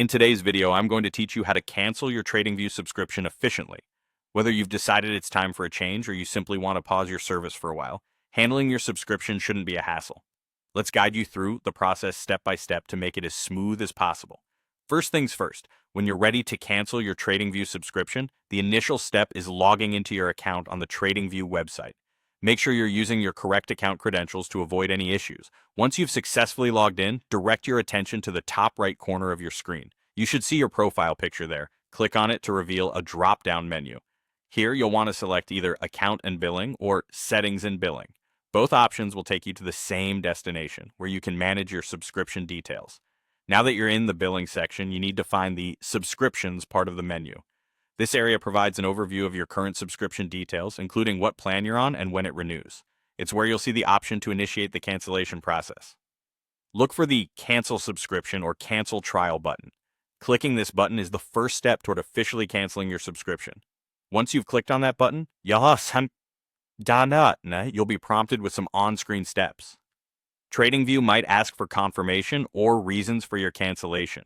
In today's video, I'm going to teach you how to cancel your TradingView subscription efficiently. Whether you've decided it's time for a change or you simply want to pause your service for a while, handling your subscription shouldn't be a hassle. Let's guide you through the process step by step to make it as smooth as possible. First things first, when you're ready to cancel your TradingView subscription, the initial step is logging into your account on the TradingView website. Make sure you're using your correct account credentials to avoid any issues. Once you've successfully logged in, direct your attention to the top right corner of your screen. You should see your profile picture there. Click on it to reveal a drop-down menu. Here, you'll want to select either Account and Billing or Settings and Billing. Both options will take you to the same destination, where you can manage your subscription details. Now that you're in the Billing section, you need to find the Subscriptions part of the menu. This area provides an overview of your current subscription details, including what plan you're on and when it renews. It's where you'll see the option to initiate the cancellation process. Look for the Cancel Subscription or Cancel Trial button. Clicking this button is the first step toward officially canceling your subscription. Once you've clicked on that button, you'll be prompted with some on-screen steps. TradingView might ask for confirmation or reasons for your cancellation.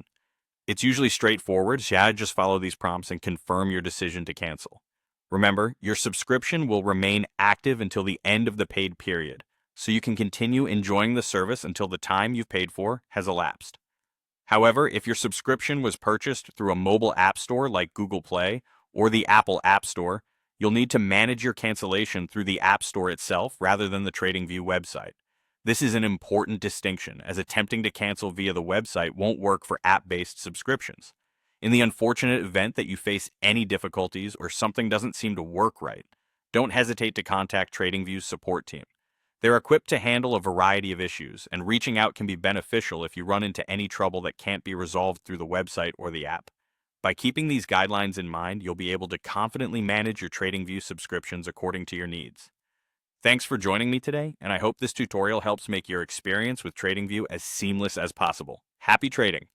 It's usually straightforward, so just follow these prompts and confirm your decision to cancel. Remember, your subscription will remain active until the end of the paid period, so you can continue enjoying the service until the time you've paid for has elapsed. However, if your subscription was purchased through a mobile app store like Google Play or the Apple App Store, you'll need to manage your cancellation through the App Store itself rather than the TradingView website. This is an important distinction, as attempting to cancel via the website won't work for app-based subscriptions. In the unfortunate event that you face any difficulties or something doesn't seem to work right, don't hesitate to contact TradingView's support team. They're equipped to handle a variety of issues, and reaching out can be beneficial if you run into any trouble that can't be resolved through the website or the app. By keeping these guidelines in mind, you'll be able to confidently manage your TradingView subscriptions according to your needs. Thanks for joining me today, and I hope this tutorial helps make your experience with TradingView as seamless as possible. Happy trading!